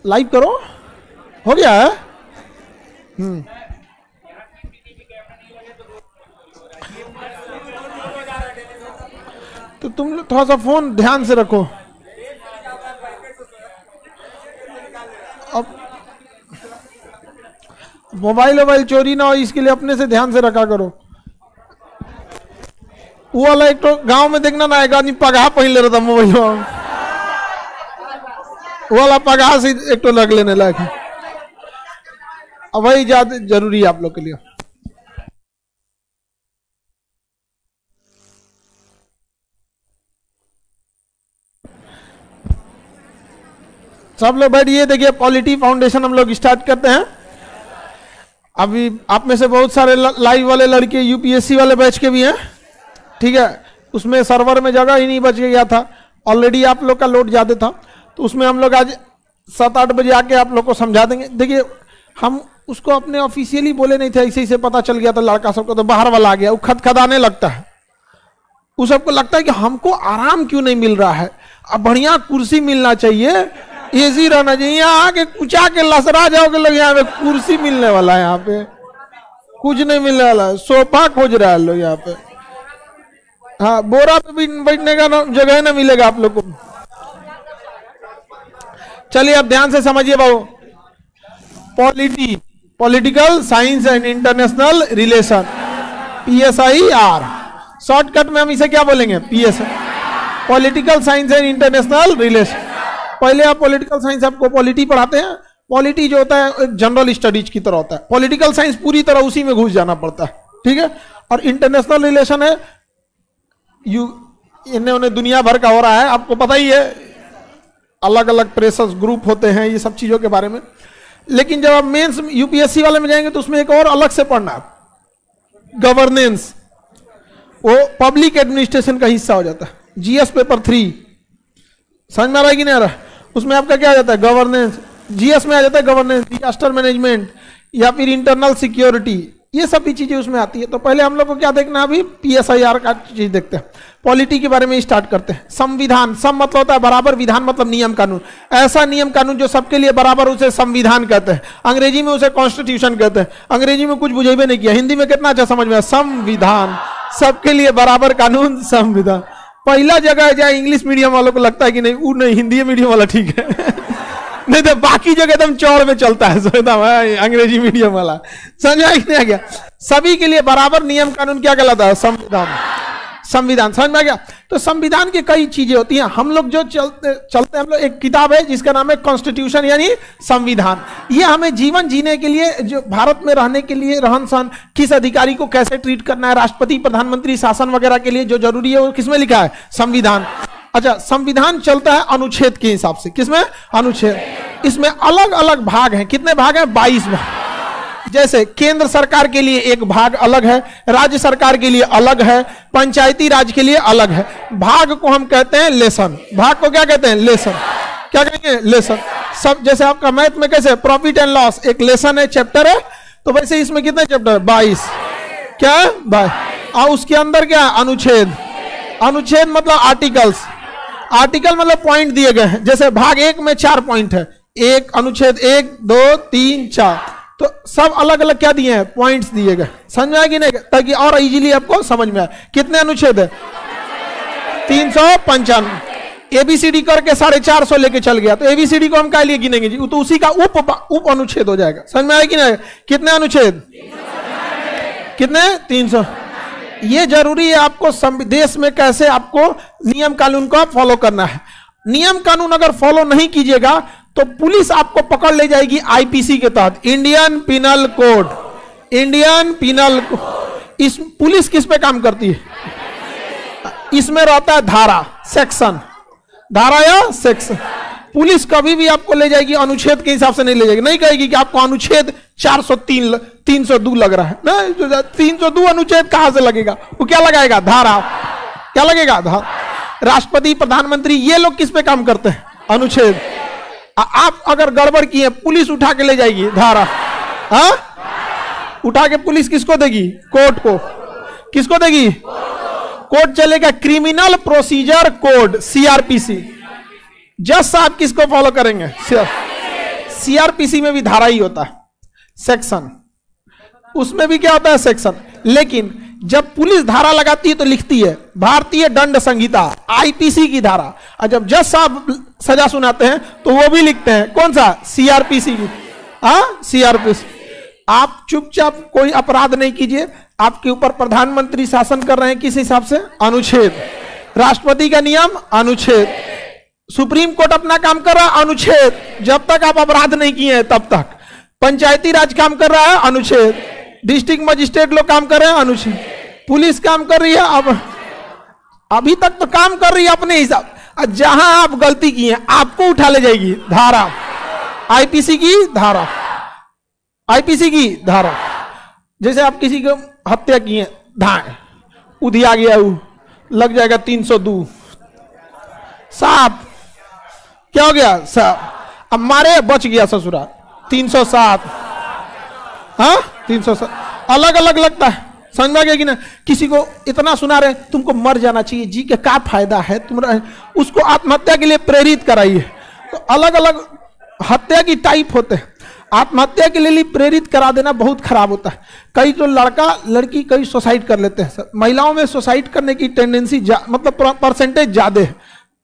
Live करो, हो गया है। तो तुम लोग थोड़ा सा फोन ध्यान से रखो। अब मोबाइल चोरी ना हो इसके लिए अपने से ध्यान से रखा करो। वो वाला एक तो गांव में देखना ना, एक आदमी पगाह पहन ले रहा था मोबाइल, वो वाला पगाह से एक तो लग लेने लायक है। अब वही ज्यादा जरूरी है आप लोग के लिए। सब लोग बैठिए, देखिए पॉलिटी फाउंडेशन हम लोग स्टार्ट करते हैं। अभी आप में से बहुत सारे लाइव वाले लड़के यूपीएससी वाले बैच के भी हैं, ठीक है। उसमें सर्वर में जगह ही नहीं बच गया था, ऑलरेडी आप लोग का लोड ज्यादा था, तो उसमें हम लोग आज 7-8 बजे आके आप लोग को समझा देंगे। देखिए हम उसको अपने ऑफिशियली बोले नहीं थे, ऐसे ही से पता चल गया था लड़का सबको, तो बाहर वाला आ गया, वो खदखदाने लगता है। वो सबको लगता है कि हमको आराम क्यों नहीं मिल रहा है, अब बढ़िया कुर्सी मिलना चाहिए, एसी रहना चाहिए। यहाँ आके कुचा के लसरा जाओगे लोग, यहाँ पे कुर्सी मिलने वाला है, यहाँ पे कुछ नहीं मिलने वाला है, सोफा खोज रहा है लोग यहाँ पे। हाँ, बोरा पे भी बैठने का जगह ना मिलेगा आप लोग को। चलिए अब ध्यान से समझिए बाबू, political science and international relation, PSIR, shortcut में हम इसे क्या बोलेंगे, PSI, political science and international relation. पहले आप पॉलिटिकल साइंस आपको पॉलिटी पढ़ाते हैं। पॉलिटी जो होता है एक जनरल स्टडीज की तरह होता है, पॉलिटिकल साइंस पूरी तरह उसी में घुस जाना पड़ता है, ठीक है। और इंटरनेशनल रिलेशन है इन्हें उन्हें दुनिया भर का हो रहा है, आपको पता ही है, अलग अलग प्रेशर्स ग्रुप होते हैं, ये सब चीजों के बारे में। लेकिन जब आप मेंस यूपीएससी वाले में जाएंगे तो उसमें एक और अलग से पढ़ना है, गवर्नेंस, वो पब्लिक एडमिनिस्ट्रेशन का हिस्सा हो जाता है। जीएस पेपर 3 समझ में आ रहा है कि नहीं आ रहा है? उसमें आपका क्या आ जाता है, गवर्नेंस। जीएस में आ जाता है गवर्नेंस, डिजास्टर मैनेजमेंट या फिर इंटरनल सिक्योरिटी, ये सब भी चीजें उसमें आती है। तो पहले हम लोग को क्या देखना है, अभी PSIR का चीज देखते हैं। पॉलिटी के बारे में स्टार्ट करते हैं। संविधान, सम मतलब होता है बराबर, विधान मतलब नियम कानून, ऐसा नियम कानून जो सबके लिए बराबर, उसे संविधान कहते हैं। अंग्रेजी में उसे कॉन्स्टिट्यूशन कहते हैं। अंग्रेजी में कुछ बुझेबे नहीं किया, हिंदी में कितना अच्छा समझ में आया, संविधान, सबके लिए बराबर कानून, संविधान। पहला जगह है जहाँ इंग्लिश मीडियम वालों को लगता है कि नहीं, वो नहीं, हिंदी मीडियम वाला ठीक है नहीं तो बाकी जगह एकदम चौड़ में चलता है अंग्रेजी मीडियम वाला। समझ में नहीं आ गया? सभी के लिए बराबर नियम कानून क्या कहलाता है, संविधान। संविधान समझ में आ गया? तो संविधान की कई चीजें होती हैं। हम लोग जो चलते हम लोग, एक किताब है जिसका नाम है कॉन्स्टिट्यूशन यानी संविधान। ये हमें जीवन जीने के लिए, जो भारत में रहने के लिए, रहन सहन, किस अधिकारी को कैसे ट्रीट करना है, राष्ट्रपति प्रधानमंत्री शासन वगैरह के लिए जो जरूरी है वो किसमें लिखा है, संविधान। अच्छा, संविधान चलता है अनुच्छेद के हिसाब से, किसमें, अनुच्छेद। इसमें अलग अलग भाग हैं, कितने भाग हैं, 22 भाग। जैसे केंद्र सरकार के लिए एक भाग अलग है, राज्य सरकार के लिए अलग है, पंचायती राज के लिए अलग है। भाग को हम कहते हैं लेसन। भाग को क्या कहते हैं, लेसन। क्या कहेंगे, लेसन। सब जैसे आपका मैथ में कैसे प्रॉफिट एंड लॉस एक लेसन है, चैप्टर है, तो वैसे इसमें कितने चैप्टर है, 22। क्या है, 22। और उसके अंदर क्या है, अनुच्छेद। अनुच्छेद मतलब आर्टिकल्स। आर्टिकल मतलब पॉइंट दिए गए हैं। जैसे भाग 1 में 4 पॉइंट है, एक अनुच्छेद 1, 2, 3, 4, तो सब अलग अलग क्या दिए हैं, पॉइंट्स दिए गए। समझ में आया कि नहीं, ताकि और इजीली आपको समझ में आए। कितने अनुच्छेद है, 355। ABCD करके 450 लेके चल गया, तो ABCD को हम क्या लिए गिनेंगे जी, तो उसी का उप अनुच्छेद हो जाएगा। समझ में आया कि नहीं? कितने अनुच्छेद, कितने, 300। ये जरूरी है आपको देश में कैसे आपको नियम कानून को फॉलो करना है। नियम कानून अगर फॉलो नहीं कीजिएगा तो पुलिस आपको पकड़ ले जाएगी IPC के तहत, Indian penal code. Indian penal code. इस पुलिस किस पे काम करती है, इसमें रहता है धारा, सेक्शन, धारा या सेक्शन। पुलिस कभी भी आपको ले जाएगी अनुच्छेद के हिसाब से नहीं ले जाएगी, नहीं कहेगी कि आपको अनुच्छेद 403 302 लग रहा है, ना 302 अनुच्छेद कहां से लगेगा, वो क्या लगाएगा, धारा। क्या लगेगा, धारा। राष्ट्रपति प्रधानमंत्री ये लोग किस पे काम करते हैं, अनुच्छेद। आप अगर गड़बड़ किए पुलिस उठा के ले जाएगी, धारा। हाँ, उठा के पुलिस किसको देगी, कोर्ट को। किसको देगी, कोर्ट चलेगा क्रिमिनल प्रोसीजर कोड, CRPC। जज साहब किसको फॉलो करेंगे, सीआरपीसी में भी धारा ही होता है, सेक्शन, उसमें भी क्या होता है सेक्शन। लेकिन जब पुलिस धारा लगाती है तो लिखती है भारतीय दंड संहिता, आईपीसी की धारा, और जब जज साहब सजा सुनाते हैं तो वो भी लिखते हैं कौन सा, सीआरपीसी की। सीआरपीसी। आप चुपचाप कोई अपराध नहीं कीजिए, आपके ऊपर प्रधानमंत्री शासन कर रहे हैं किस हिसाब से, अनुच्छेद, राष्ट्रपति का नियम अनुच्छेद, सुप्रीम कोर्ट अपना काम कर रहा है अनुच्छेद, जब तक आप अपराध नहीं किए हैं तब तक, पंचायती राज काम कर रहा है अनुच्छेद, डिस्ट्रिक्ट मजिस्ट्रेट लोग काम कर रहे हैं अनुच्छेद, पुलिस काम कर रही है, अब अभी तक तो काम कर रही है अपने हिसाब, जहां आप गलती की है आपको उठा ले जाएगी धारा, आईपीसी की धारा, आईपीसी की धारा। जैसे आप किसी को हत्या की है, धाए उधिया गया, लग जाएगा 302, साहब क्या हो गया साहब, अब मारे बच गया ससुरा 307, 307 अलग अलग लगता है, समझ में आ गया कि ना। किसी को इतना सुना रहे तुमको मर जाना चाहिए, जी के क्या फायदा है, तुम उसको आत्महत्या के लिए प्रेरित कराइए। तो अलग अलग हत्या की टाइप होते हैं, आत्महत्या के लिए प्रेरित करा देना बहुत खराब होता है। कई तो लड़का लड़की कई सुसाइड कर लेते हैं सर, महिलाओं में सुसाइड करने की टेंडेंसी मतलब परसेंटेज ज्यादा है,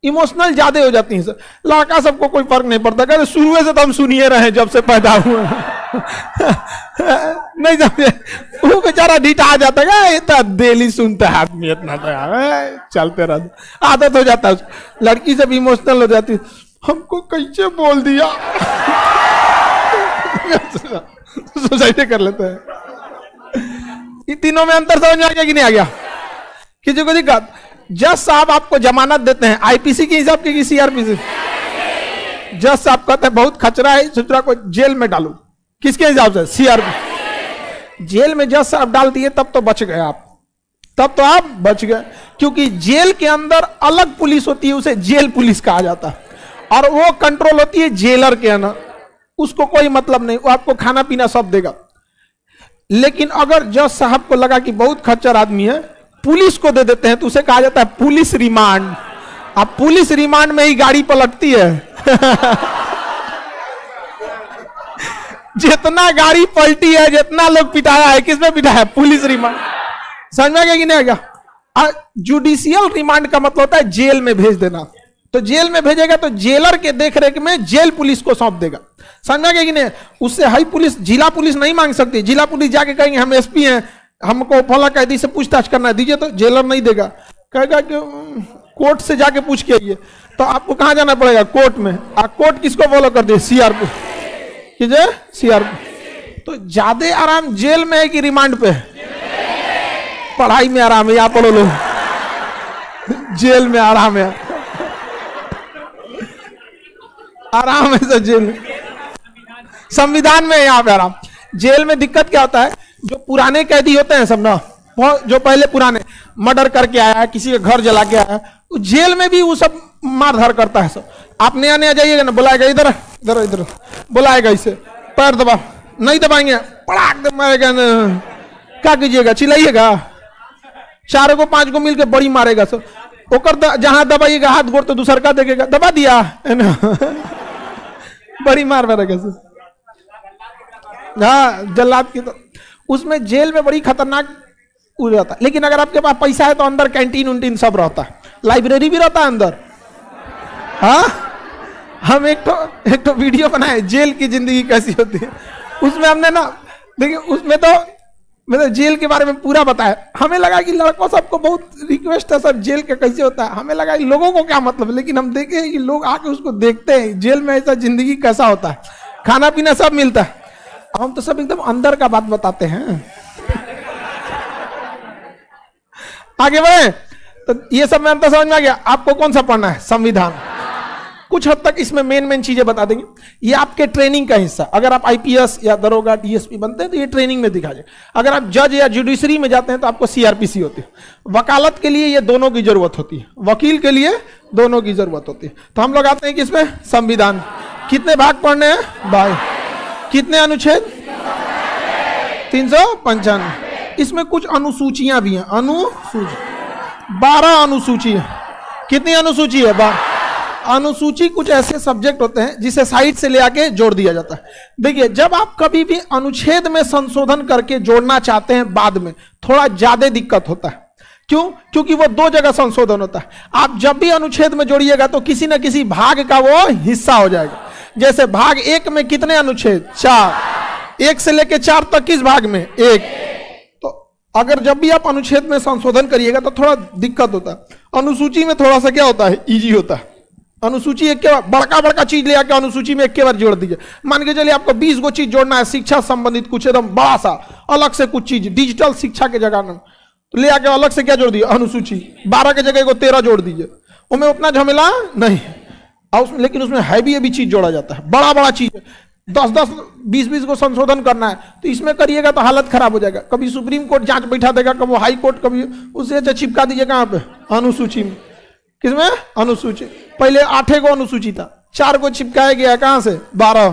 इमोशनल ज्यादा हो जाती है सर। लड़का सबको कोई फर्क नहीं पड़ता, कहते शुरू से तो हम सुनिए रहे जब से पैदा हुए नहीं समझे, वो बेचारा ढीठा जाता है, इतना डेली सुनता है आदमी, इतना तो यार चलते रहता, आदत हो जाता है। लड़की जब इमोशनल हो जाती है, हमको कैसे बोल दिया सुसाइड कर लेते हैं। इन तीनों में अंतर समझ में आ गया कि नहीं आ गया, किसी को दिक्कत। जज साहब आपको जमानत देते हैं आईपीसी के हिसाब की सीआरपीसी, जज साहब कहते हैं बहुत खचरा है, सुचरा को जेल में डालो, किसके हिसाब से, सीआरपी। जेल में जज साहब डाल दिए तब तो बच गए आप, तब तो आप बच गए, क्योंकि जेल के अंदर अलग पुलिस होती है, उसे जेल पुलिस कहा जाता है, और वो कंट्रोल होती है जेलर के अंदर, उसको कोई मतलब नहीं, वो आपको खाना पीना सब देगा। लेकिन अगर जज साहब को लगा कि बहुत खच्चर आदमी है, पुलिस को दे देते हैं, तो उसे कहा जाता है पुलिस रिमांड। अब पुलिस रिमांड में ही गाड़ी पलटती है जितना गाड़ी पलटी है, जितना लोग पिटाया है, किसमें पिटाया है, पुलिस रिमांड। समझ में आ गया कि नहीं आ गया। जुडिशियल रिमांड का मतलब होता है जेल में भेज देना, तो जेल में भेजेगा तो जेलर के देखरेख में जेल पुलिस को सौंप देगा। समझ में आ गया कि नहीं। उससे हाई पुलिस, जिला पुलिस नहीं मांग सकती, जिला पुलिस जाके कहेंगे हम एसपी हैं, हमको फला कैदी से पूछताछ करना है, दीजिए, तो जेलर नहीं देगा, कहेगा कि कोर्ट से जाके पूछ के आइए। तो आपको कहां जाना पड़ेगा, कोर्ट में। कोर्ट किसको फॉलो कर दिए, सीआरपी, सीआरपी। तो ज्यादा आराम जेल में है कि रिमांड पे, पढ़ाई में आराम है, यहां पढ़ो लो, जेल में आराम है, आराम है सर जेल में, संविधान में यहाँ पे आराम। जेल में दिक्कत क्या होता है, जो पुराने कैदी होते हैं सब ना, जो पहले पुराने मर्डर करके आया है, किसी के घर जला के आया है, तो जेल में भी वो सब मारधार करता है सब। आप नया नया जाइएगा ना, बुलाएगा इधर इधर इधर, बुलाएगा इसे, पैर दबा, नहीं दबाएंगे पड़ाक दे मारेगा ना, क्या कीजिएगा, चिल्लाइएगा, 4 को 5 को मिलकर बड़ी मारेगा सब। ओकर जहां दबाइएगा हाथ गोड़ तो दूसर का देखेगा, दबा दिया है ना बड़ी मार मारेगा सब। हाँ जल्लाद की, तो उसमें जेल में बड़ी खतरनाक हो जाता है। लेकिन अगर आपके पास पैसा है तो अंदर कैंटीन उंटीन सब रहता है, लाइब्रेरी भी रहता है अंदर। हाँ हम एक तो वीडियो बनाए जेल की जिंदगी कैसी होती है, उसमें हमने ना देखिए, उसमें तो मतलब जेल के बारे में पूरा बताया। हमें लगा कि लड़कों सबको बहुत रिक्वेस्ट है सर जेल का कैसे होता है, हमें लगा कि लोगों को क्या मतलब, लेकिन हम देखे कि लोग आके उसको देखते हैं जेल में ऐसा जिंदगी कैसा होता है, खाना पीना सब मिलता है। हम तो सब एकदम अंदर का बात बताते हैं। आगे बढ़े, तो ये सब में अंतर समझ में आ गया। आपको कौन सा पढ़ना है, संविधान। कुछ हद तक इसमें मेन चीजें बता देंगे, ये आपके ट्रेनिंग का हिस्सा। अगर आप आईपीएस या दरोगा डीएसपी बनते हैं तो ये ट्रेनिंग में दिखा जाए। अगर आप जज या जुडिशरी में जाते हैं तो आपको सीआरपीसी होती है। वकालत के लिए ये दोनों की जरूरत होती है, वकील के लिए दोनों की जरूरत होती है। तो हम लोग आते हैं किसमें, संविधान। कितने भाग पढ़ने हैं भाई, कितने अनुच्छेद, 395। इसमें कुछ अनुसूचियां भी हैं, अनुसूची 12 अनुसूची है। कितनी अनुसूची है, अनुसूची कुछ ऐसे सब्जेक्ट होते हैं जिसे साइड से ले आके जोड़ दिया जाता है। देखिए, जब आप कभी भी अनुच्छेद में संशोधन करके जोड़ना चाहते हैं बाद में थोड़ा ज्यादा दिक्कत होता है। क्यों? क्योंकि वो दो जगह संशोधन होता है। आप जब भी अनुच्छेद में जोड़िएगा तो किसी ना किसी भाग का वो हिस्सा हो जाएगा। जैसे भाग 1 में कितने अनुच्छेद? 4। 1 से लेके 4 तक किस भाग में? 1। तो अगर जब भी आप अनुच्छेद में संशोधन करिएगा तो थोड़ा दिक्कत होता है। अनुसूची में थोड़ा सा क्या होता है? इजी होता है। अनुसूची एक के बाद बड़का चीज ले आके अनुसूची में एक के बाद जोड़ दीजिए। मान के चलिए आपको 20 गो चीज जोड़ना है, शिक्षा संबंधित कुछ एकदम बड़ा सा अलग से कुछ चीज, डिजिटल शिक्षा के जगह में तो ले आके अलग से क्या जोड़ दिए? अनुसूची। 12 के जगह को 13 जोड़ दीजिए, उसमें उतना झमेला नहीं। लेकिन उसमें हैवी चीज जोड़ा जाता है, बड़ा चीज 10-10, 20-20 को संशोधन करना है तो इसमें करिएगा तो हालत खराब हो जाएगा। कभी सुप्रीम कोर्ट जांच बैठा देगा, कभी हाई कोर्ट, कभी उससे अच्छा चिपका दीजिए कहाँ पे? अनुसूची में। किसमें? अनुसूची। पहले 8 को अनुसूची था, 4 को चिपकाया गया, कहां से? 12।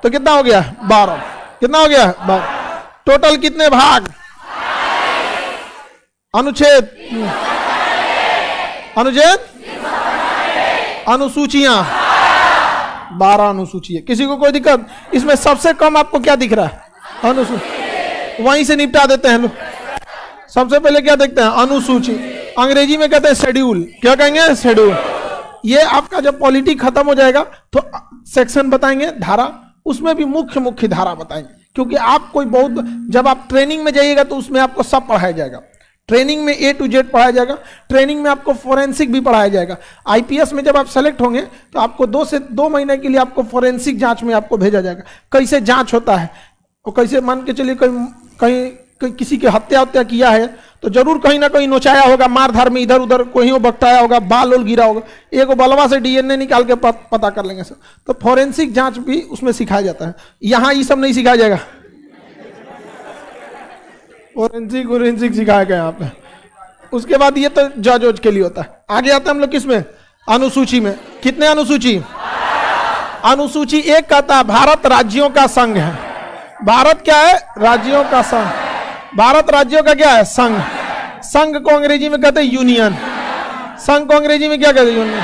तो कितना हो गया? 12। कितना हो गया? 12। टोटल कितने भाग? अनुच्छेद अनुसूचियां 12 अनुसूची है। किसी को कोई दिक्कत? इसमें सबसे कम आपको क्या दिख रहा है? अनुसूची। वहीं से निपटा देते हैं लोग। सबसे पहले क्या देखते हैं? अनुसूची। अंग्रेजी में कहते हैं शेड्यूल। क्या कहेंगे? शेड्यूल। ये आपका जब पॉलिटी खत्म हो जाएगा तो सेक्शन बताएंगे, धारा, उसमें भी मुख्य धारा बताएंगे। क्योंकि आप कोई बहुत, जब आप ट्रेनिंग में जाइएगा तो उसमें आपको सब पढ़ाया जाएगा। ट्रेनिंग में A to Z पढ़ाया जाएगा। ट्रेनिंग में आपको फोरेंसिक भी पढ़ाया जाएगा। IPS में जब आप सेलेक्ट होंगे तो आपको 2 से 2 महीने के लिए आपको फोरेंसिक जांच में आपको भेजा जाएगा। कैसे जांच होता है और कैसे, मान के चलिए कहीं किसी की हत्या किया है तो जरूर कहीं ना कहीं नोचाया होगा, मारधार में इधर उधर कोई बकटाया होगा, बाल उल गिरा होगा, एक बलवा से DNA निकाल के पता कर लेंगे सर। तो फोरेंसिक जांच भी उसमें सिखाया जाता है। यहाँ ये सब नहीं सिखाया जाएगा। फोरेंसिक सिखाया गया यहाँ पे। उसके बाद ये तो जज के लिए होता है। आगे आते हैं हम लोग किसमें? अनुसूची में। कितने अनुसूची? अनुसूची 1 कहता है भारत राज्यों का संघ है। भारत क्या है? राज्यों का संघ। भारत राज्यों का क्या है? संघ। संघ को अंग्रेजी में कहते हैं यूनियन। संघ को अंग्रेजी में क्या कहते हैं? यूनियन।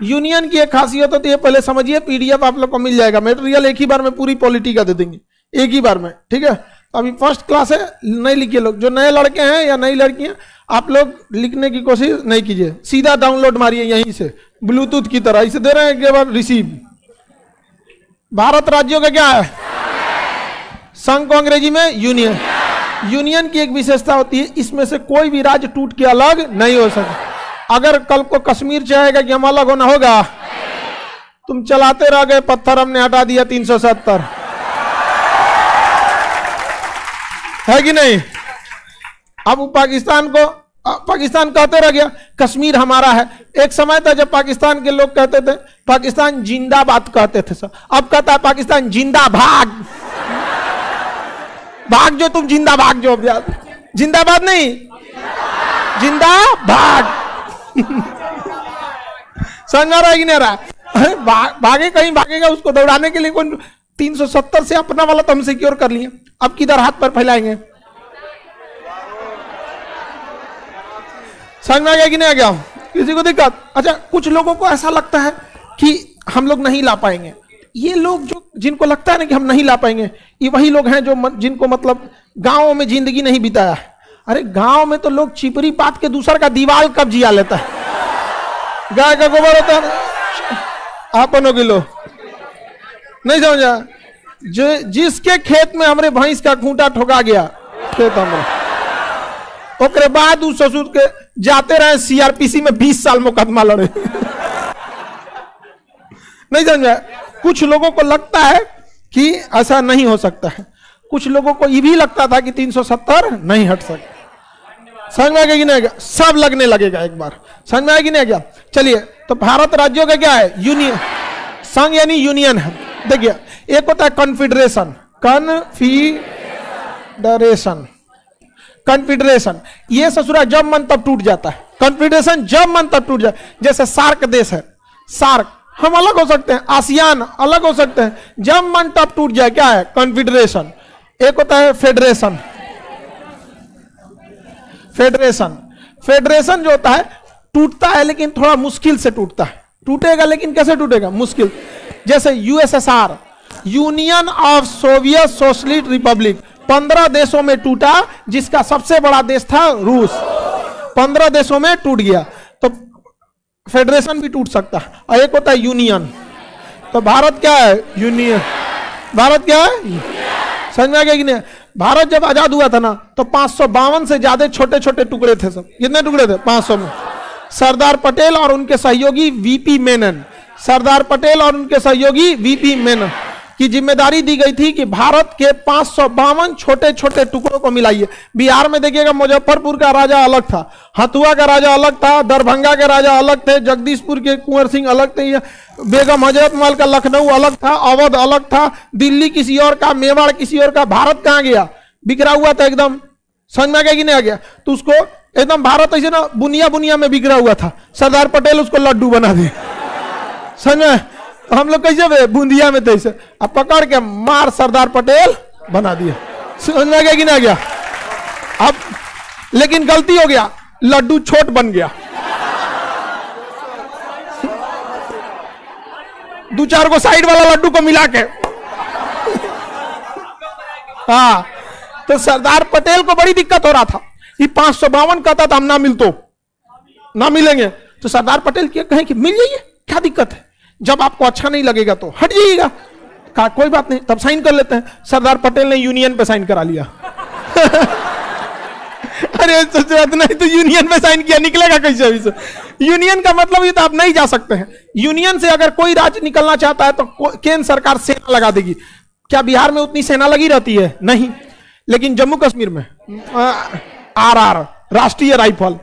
यूनियन की एक खासियत होती है, पहले समझिए, PDF आप लोग को मिल जाएगा। मटेरियल एक ही बार में पूरी पॉलिटी का दे देंगे, एक ही बार में, ठीक है। अभी फर्स्ट क्लास है, नहीं लिखिए लोग। जो नए लड़के हैं या नई लड़कियां, आप लोग लिखने की कोशिश नहीं कीजिए, सीधा डाउनलोड मारिए यहीं से, ब्लूटूथ की तरह। इसे दे रहे हैं, एक बार रिसीव। भारत राज्यों का क्या है? संघ को अंग्रेजी में यूनियन। यूनियन की एक विशेषता होती है, इसमें से कोई भी राज्य टूट के अलग नहीं हो सकता। अगर कल को कश्मीर चाहेगा कि हम अलग होना होगा, तुम चलाते रह गए पत्थर, हमने हटा दिया 370, है कि नहीं? अब पाकिस्तान कहते रह गया कश्मीर हमारा है। एक समय था जब पाकिस्तान के लोग कहते थे पाकिस्तान जिंदाबाद कहते थे सर। अब कहता है पाकिस्तान जिंदा भाग। भाग जो तुम, जिंदा भाग जो। जिंदाबाद नहीं, जिंदा भाग। समझ आ रहा है कि नहीं रहा? अरे भागे, कहीं भागेगा, उसको दौड़ाने के लिए कोई 370 से अपना वाला तो हम सिक्योर कर लिए। अब किधर हाथ पर फैलाएंगे? समझ में आ गया कि नहीं आ गया? किसी को दिक्कत? अच्छा, कुछ लोगों को ऐसा लगता है कि हम लोग नहीं ला पाएंगे। ये लोग जो, जिनको लगता है ना कि हम नहीं ला पाएंगे, ये वही लोग हैं जो जिनको मतलब गांवों में जिंदगी नहीं बिताया है। अरे गांव में तो लोग चिपरी पात के दूसर का दीवार कब जिया लेता है। गाय का गोबर होता है, आपनों किलो नहीं समझा? जो जिसके खेत में हमरे भैंस का खूंटा ठोका गया, खेत हमारे, ओकरे बाद उस ससुर के जाते रहे CRPC में 20 साल मुकदमा लड़े। नहीं समझा? कुछ लोगों को लगता है कि ऐसा नहीं हो सकता है, कुछ लोगों को ये भी लगता था कि 370 नहीं हट सकता। समझ में आ गया कि नहीं? सब लगने लगेगा एक बार। समझ में आया कि नहीं गया? चलिए, तो भारत राज्यों का क्या है? यूनियन। संघ यानी यूनियन है। देखिए, एक होता है कॉन्फेडरेशन। कॉन्फेडरेशन ये ससुरा जब मन तब टूट जाता है। कॉन्फेडरेशन जब मन तब टूट जाए। जैसे सार्क देश है, सार्क, हम अलग हो सकते हैं, आसियान अलग हो सकते हैं, जब मन तब टूट जाए, क्या है? कॉन्फेडरेशन। एक होता है फेडरेशन। फेडरेशन जो होता है, टूटता है लेकिन थोड़ा मुश्किल से टूटता है। टूटेगा, लेकिन कैसे टूटेगा? मुश्किल। जैसे USSR, union of Soviet socialist Republic, 15 देशों में टूटा, जिसका सबसे बड़ा देश था रूस। 15 देशों में टूट गया। तो फेडरेशन भी टूट सकता है। और एक होता है यूनियन। तो भारत क्या है? यूनियन। भारत क्या है? समझ में आ गया कि नहीं? भारत जब आजाद हुआ था ना, तो 552 से ज्यादा छोटे छोटे टुकड़े थे। सब कितने टुकड़े थे? 500 में। सरदार पटेल और उनके सहयोगी वीपी मेनन, सरदार पटेल और उनके सहयोगी वीपी मेनन की जिम्मेदारी दी गई थी कि भारत के 552 छोटे छोटे टुकड़ों को मिलाइए। बिहार में देखिएगा, मुजफ्फरपुर का राजा अलग था, हथुआ का राजा अलग था, दरभंगा के राजा अलग थे, जगदीशपुर के कुंवर सिंह अलग थे, बेगम हजरतमहल का लखनऊ अलग था, अवध अलग था, दिल्ली किसी और का, मेवाड़ किसी और का। भारत कहां गया? बिखरा हुआ था एकदम। समझ में आ गया कि नहीं आ गया? तो उसको एकदम भारत ऐसे ना बुनिया बुनिया में बिखरा हुआ था। सरदार पटेल उसको लड्डू बना दिए। समझ में? तो हम लोग कैसे बूंदिया में तैसे अब पकड़ के मार सरदार पटेल बना दिया। समझ में आ गया कि नहीं आ गया? अब लेकिन गलती हो गया, लड्डू छोट बन गया। 2-4 को साइड वाला लड्डू को मिला के। हाँ, तो सरदार पटेल को बड़ी दिक्कत हो रहा था। ये 552 कहता था हम ना ना मिलेंगे। तो सरदार पटेल क्या कहें कि मिल जाइए, क्या दिक्कत है? जब आपको अच्छा नहीं लगेगा तो हट जाइएगा। कहा कोई बात नहीं, तब साइन कर लेते हैं। सरदार पटेल ने यूनियन पे साइन करा लिया। अरे नहीं तो यूनियन पे साइन किया, निकलेगा कैसे अभी से? यूनियन का मतलब ये तो आप नहीं जा सकते हैं। यूनियन से अगर कोई राज्य निकलना चाहता है तो केंद्र सरकार सेना लगा देगी। क्या बिहार में उतनी सेना लगी रहती है? नहीं। लेकिन जम्मू कश्मीर में आरआर, राष्ट्रीय राइफल,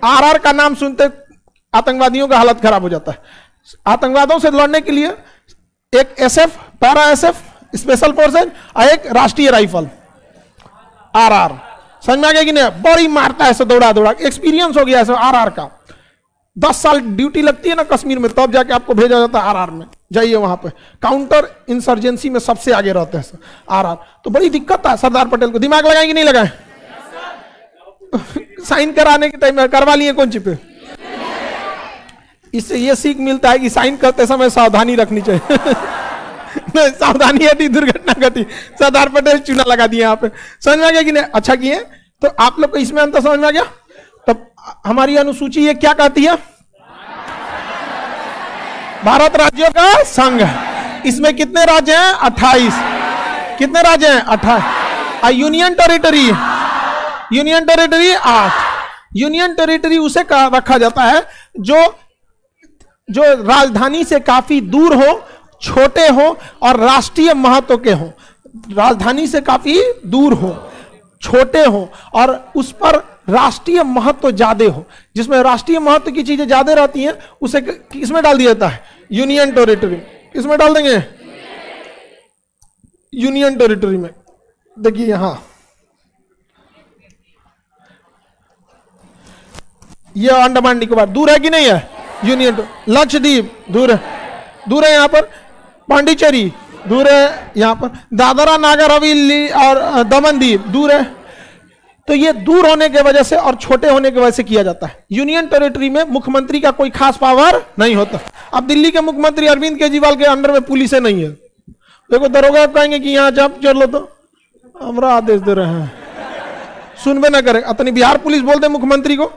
आरआर का नाम सुनते आतंकवादियों का हालत खराब हो जाता है। आतंकवादियों से लड़ने के लिए एक SF, para SF, special forces और एक राष्ट्रीय राइफल, आरआर। समझ में आ गया कि नहीं? बड़ी मारता है ऐसे दौड़ा दौड़ा, एक्सपीरियंस हो गया ऐसे आरआर का। 10 साल ड्यूटी लगती है ना कश्मीर में, तब जाके आपको भेजा जाता है आरआर में। जाइए वहां पे, काउंटर इंसर्जेंसी में सबसे आगे रहते हैं आरआर। तो बड़ी दिक्कत है सरदार पटेल को। दिमाग लगाए कि नहीं लगाए? साइन कराने के टाइम में करवा लिए कौन सी पे? इससे ये सीख मिलता है कि साइन करते समय सावधानी रखनी चाहिए। नहीं, सावधानी हटी दुर्घटना घटी। सरदार पटेल चूना लगा दिए यहाँ पे। समझ में आ गया कि नहीं? अच्छा किए। तो आप लोग को इसमें अंतर समझ में आ गया? तब हमारी अनुसूची ये क्या कहती है? भारत राज्यों का संघ। इसमें कितने राज्य हैं? 28। कितने राज्य हैं? 28। Union territory, union territory 8। Union territory उसे रखा जाता है जो राजधानी से काफी दूर हो, छोटे हो और राष्ट्रीय महत्व के हो। राजधानी से काफी दूर हो, छोटे हो और उस पर राष्ट्रीय महत्व ज्यादा हो। जिसमें राष्ट्रीय महत्व की चीजें ज्यादा रहती हैं उसे किसमें डाल दिया जाता है? Union territory. इसमें डाल देंगे यूनियन टेरिटरी में। देखिए यहां ये अंडमान निकोबार दूर है कि नहीं है? यूनियन। लक्षद्वीप दूर है, दूर है। यहां पर पांडिचेरी दूर है, यहां पर दादरा नागर हवेली और दमन दीव दूर है। तो ये दूर होने की वजह से और छोटे होने की वजह से किया जाता है। यूनियन टेरिटरी में मुख्यमंत्री का कोई खास पावर नहीं होता। अब दिल्ली के मुख्यमंत्री अरविंद केजरीवाल के अंडर में पुलिस नहीं है। देखो दरोगा कहेंगे कि यहाँ जब चल लो तो हमरा आदेश दे रहे हैं, सुनबे ना करे। अपनी बिहार पुलिस बोल दे मुख्यमंत्री को,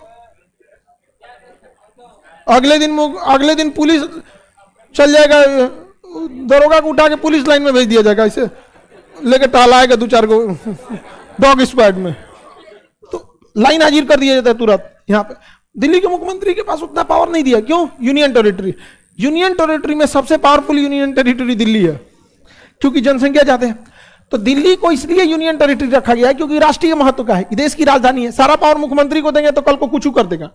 अगले दिन पुलिस चल जाएगा, दरोगा को उठा के पुलिस लाइन में भेज दिया जाएगा, इसे लेके टहलाएगा 2-4 को डॉग स्क्वाड में, तो लाइन हाजिर कर दिया जाता है तुरंत। यहाँ पे दिल्ली के मुख्यमंत्री के पास उतना पावर नहीं दिया। क्यों? Union territory. यूनियन टेरिटरी में सबसे पावरफुल यूनियन टेरिटरी दिल्ली है, क्योंकि जनसंख्या ज्यादा है। तो दिल्ली को इसलिए यूनियन टेरिटरी रखा गया है क्योंकि राष्ट्रीय महत्व का है, देश की राजधानी है। सारा पावर मुख्यमंत्री को देंगे तो कल को कुछ कर देगा।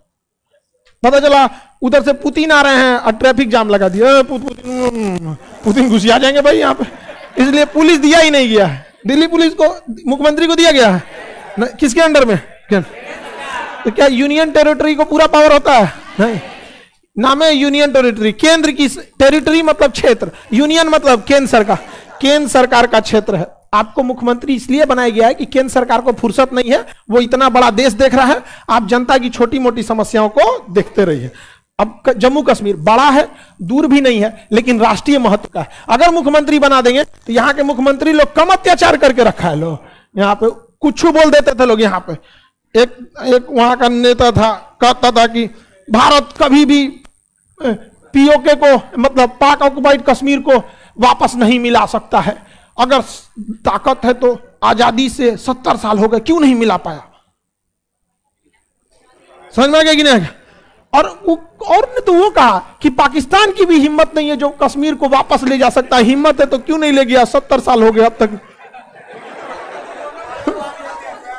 पता चला उधर से पुतिन आ रहे हैं और ट्रैफिक जाम लगा दिया, पुतिन घुसिया जाएंगे भाई यहाँ पे। इसलिए पुलिस दिया ही नहीं गया है। दिल्ली पुलिस को मुख्यमंत्री को दिया गया है, किसके अंडर में? तो क्या यूनियन टेरिटरी को पूरा पावर होता है? नहीं। नाम है यूनियन टेरिटरी। केंद्र की टेरिटरी मतलब क्षेत्र, यूनियन मतलब केंद्र सरकार। केंद्र सरकार का क्षेत्र है। आपको मुख्यमंत्री इसलिए बनाया गया है कि केंद्र सरकार को फुर्सत नहीं है, वो इतना बड़ा देश देख रहा है, आप जनता की छोटी मोटी समस्याओं को देखते रहिए। अब जम्मू कश्मीर बड़ा है, दूर भी नहीं है, लेकिन राष्ट्रीय महत्व का है। अगर मुख्यमंत्री बना देंगे तो यहाँ के मुख्यमंत्री लोग कम अत्याचार करके रखा है लोग, यहाँ पे कुछ बोल देते थे लोग। यहाँ पे एक वहां का नेता था, कहता था कि भारत कभी भी पीओके को, मतलब पाक ऑक्युपाइड कश्मीर को वापस नहीं मिला सकता है। अगर ताकत है तो आजादी से 70 साल हो गए, क्यों नहीं मिला पाया? समझ में आ गया कि नहीं? और ने तो वो कहा कि पाकिस्तान की भी हिम्मत नहीं है जो कश्मीर को वापस ले जा सकता है। हिम्मत है तो क्यों नहीं ले गया? 70 साल हो गए अब तक।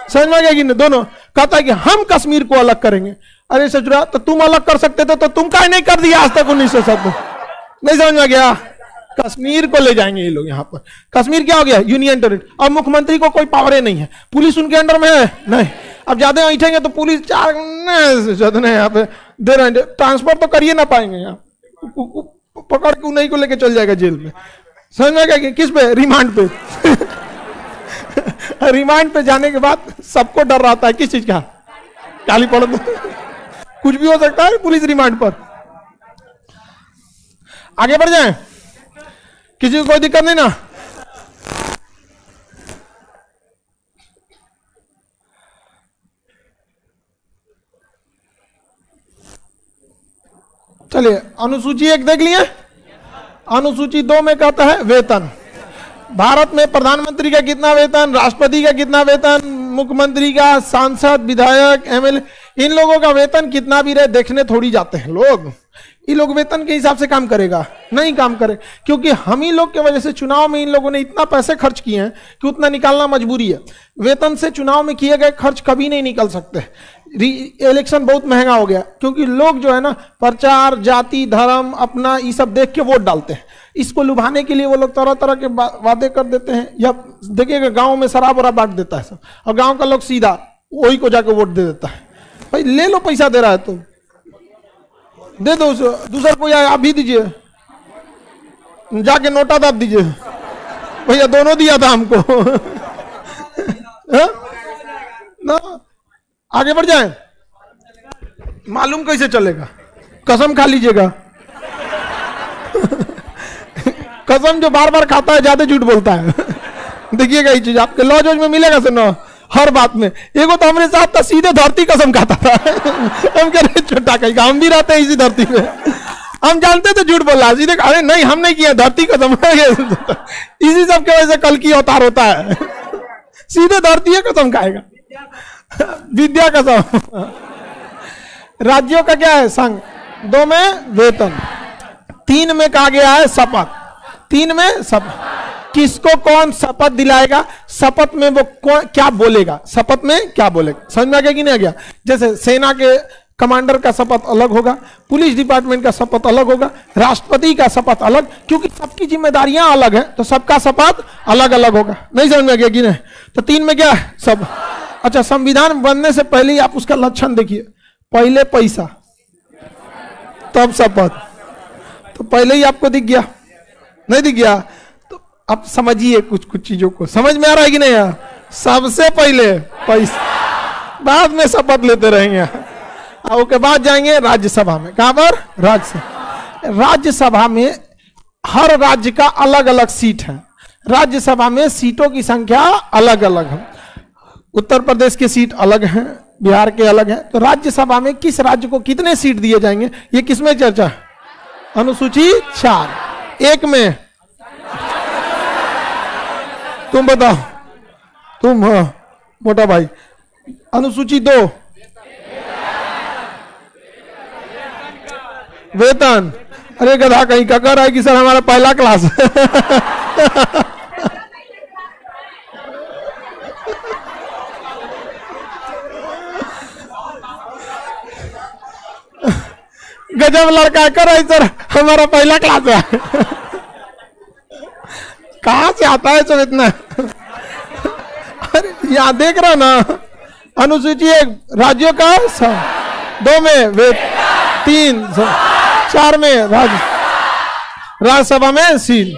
समझ में आ गया कि नहीं? दोनों कहता है कि हम कश्मीर को अलग करेंगे। अरे सचुरा, तो तुम अलग कर सकते थे तो तुम काहे नहीं कर दिया आज तक 1970? नहीं समझ में आ गया? कश्मीर को ले जाएंगे ये लोग यहाँ पर। कश्मीर क्या हो गया? Union territory. अब मुख्यमंत्री को कोई पावर नहीं है, पुलिस उनके अंडर में है नहीं। अब ज्यादा बैठेंगे तो पुलिस चार यहाँ पे दे रहे हैं, ट्रांसफर तो करिए ना पाएंगे, यहाँ पकड़ के उन्हीं को लेके चल जाएगा जेल में। समझ में क्या? किस पे? रिमांड पे। रिमांड पे जाने के बाद सबको डर रहता है किस चीज का? काली पड़ कुछ भी हो सकता है पुलिस रिमांड पर। आगे बढ़ जाएं, किसी को कोई दिक्कत नहीं ना? चलिए, अनुसूची 1 देख लिए। अनुसूची 2 में कहता है वेतन। भारत में प्रधानमंत्री का कितना वेतन, राष्ट्रपति का कितना वेतन, मुख्यमंत्री का, सांसद, विधायक, एमएलए, इन लोगों का वेतन कितना भी रहे देखने थोड़ी जाते हैं लोग। ये लोग वेतन के हिसाब से काम करेगा? नहीं काम करे, क्योंकि हम ही लोग के वजह से चुनाव में इन लोगों ने इतना पैसे खर्च किए हैं कि उतना निकालना मजबूरी है। वेतन से चुनाव में किए गए खर्च कभी नहीं निकल सकते। इलेक्शन बहुत महंगा हो गया, क्योंकि लोग जो है ना प्रचार, जाति, धर्म, अपना ये सब देख के वोट डालते हैं। इसको लुभाने के लिए वो लोग तरह तरह के वादे कर देते हैं। या देखिएगा गांव में शराब वराब बांट देता है सब, और गांव का लोग सीधा वही को जाके वोट दे देता है। भाई ले लो, पैसा दे रहा है तो दे दो, दूसरा कोई आप भी दीजिए, जाके नोटा दाब दीजिए। भैया दोनों दिया था हमको। ना आगे बढ़ जाए, मालूम कैसे चलेगा? कसम खा लीजिएगा। कसम जो बार बार खाता है ज्यादा झूठ बोलता है। देखिएगा ये चीज आपके लॉज में मिलेगा सुनो, हर बात में। एगो तो हमारे साथ था, सीधे धरती कसम खाता था। हम कह रहे छोटा कहीं, हम भी रहते हैं इसी धरती में, हम जानते थे झूठ बोल रहा है। सीधे अरे नहीं हम नहीं किया, धरती कसम। इसी सब के वजह से कल की अवतार होता है। सीधे धरती कसम खाएगा, विद्या कसम। राज्यों का क्या है? संघ। 2 में वेतन। 3 में कहा गया है शपथ। 3 में शपथ। किसको कौन शपथ दिलाएगा, शपथ में वो क्या बोलेगा, शपथ में क्या बोलेगा? समझ में आ गया कि नहीं आ गया? जैसे सेना के कमांडर का शपथ अलग होगा, पुलिस डिपार्टमेंट का शपथ अलग होगा, राष्ट्रपति का शपथ अलग, क्योंकि सबकी जिम्मेदारियां अलग है तो सबका शपथ अलग अलग होगा। नहीं समझ में आ गया कि नहीं? तो 3 में क्या है? सब। अच्छा, संविधान बनने से पहले ही आप उसका लक्षण देखिए। पहले पैसा, तब शपथ। तो पहले ही आपको दिख गया? नहीं दिख गया? तो अब समझिए कुछ कुछ चीजों को। समझ में आ रहा है कि नहीं यार? सबसे पहले पैसा, बाद में शपथ लेते रहेंगे। और उसके बाद जाएंगे राज्यसभा में। कहां पर? राज्यसभा। राज्यसभा में हर राज्य का अलग अलग सीट है। राज्यसभा में सीटों की संख्या अलग अलग है। उत्तर प्रदेश की सीट अलग है, बिहार के अलग है। तो राज्यसभा में किस राज्य को कितने सीट दिए जाएंगे, ये किसमें चर्चा? अनुसूची 4। 1 में तुम बताओ, तुम मोटा भाई। अनुसूची 2 वेतन। अरे गधा कहीं का कर रहा है कि सर हमारा पहला क्लास। गजब लड़का कर रहा है सर, हमारा पहला क्लास है। कहां से आता है सब इतना? अरे यहां देख रहा ना, अनुसूची 1 राज्यों का 2 में वेतन, 3 4 में राज्यसभा में सीट।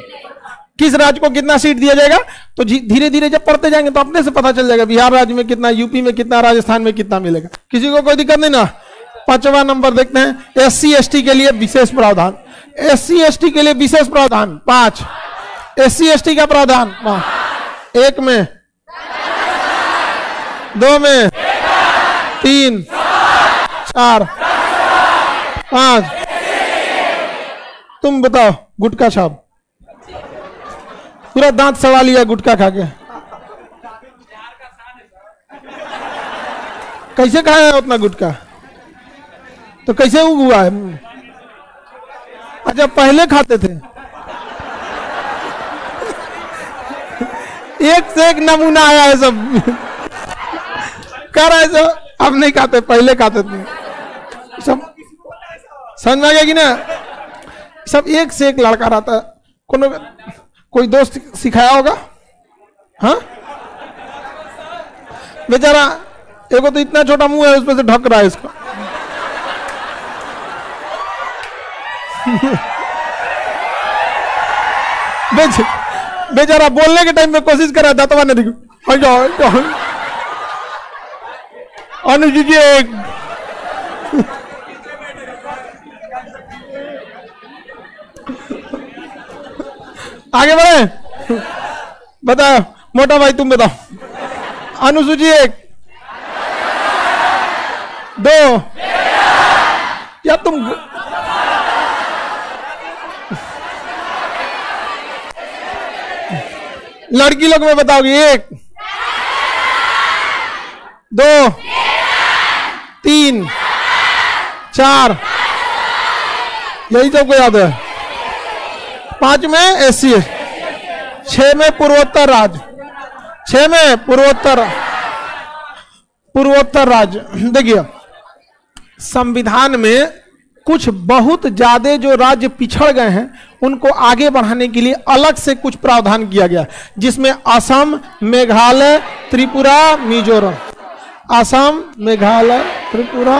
किस राज्य को कितना सीट दिया जाएगा? तो धीरे धीरे जब पढ़ते जाएंगे तो अपने से पता चल जाएगा। बिहार राज्य में कितना, यूपी में कितना, राजस्थान में कितना मिलेगा। किसी को कोई दिक्कत नहीं ना? पांचवा नंबर देखते हैं, SC/ST के लिए विशेष प्रावधान। SC/ST के लिए विशेष प्रावधान 5, SC/ST का प्रावधान 1 में, 2 में, 3, 4, 5। तुम बताओ, गुटखा छाप, पूरा दांत सड़ा लिया गुटखा खा के। कैसे खाया है उतना गुटखा? तो कैसे हुआ है? अच्छा, पहले खाते थे। एक से एक नमूना आया है सब कर रहा है सब। अब नहीं खाते, पहले खाते थे सब। समझ में आ गया कि ना? सब एक से एक लड़का रहता है। कोई दोस्त सिखाया होगा? हाँ, बेचारा एगो तो इतना छोटा मुंह है, उसमें से ढक रहा है इसको। बेचारा बोलने के टाइम में कोशिश कर रहा है, दांतवा ने देखो। अनुज जी एक आगे बढ़े, बताओ मोटा भाई, तुम बताओ। अनुसूची 1, 2, या तुम लड़की लोग में बताओगी? 1, 2, 3, 4, यही सबको याद है। 5 में SC, 6 में पूर्वोत्तर राज्य, 6 में पूर्वोत्तर राज्य। देखिए, संविधान में कुछ बहुत ज्यादा जो राज्य पिछड़ गए हैं उनको आगे बढ़ाने के लिए अलग से कुछ प्रावधान किया गया, जिसमें असम, मेघालय, त्रिपुरा, मिजोरम, असम, मेघालय, त्रिपुरा,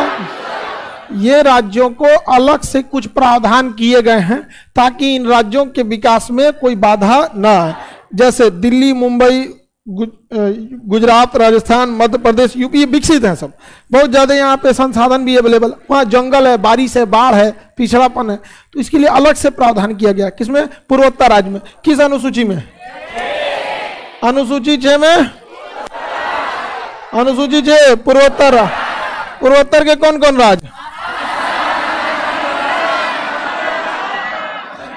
ये राज्यों को अलग से कुछ प्रावधान किए गए हैं ताकि इन राज्यों के विकास में कोई बाधा न आए। जैसे दिल्ली, मुंबई, गुजरात, राजस्थान, मध्य प्रदेश, यूपी विकसित है सब, बहुत ज्यादा यहाँ पे संसाधन भी अवेलेबल। वहाँ जंगल है, बारिश है, बाढ़ है, पिछड़ापन है, तो इसके लिए अलग से प्रावधान किया गया। किसमें? पूर्वोत्तर राज्य में। किस अनुसूची में? अनुसूची 6 में, अनुसूची 6 पूर्वोत्तर। पूर्वोत्तर के कौन कौन राज्य?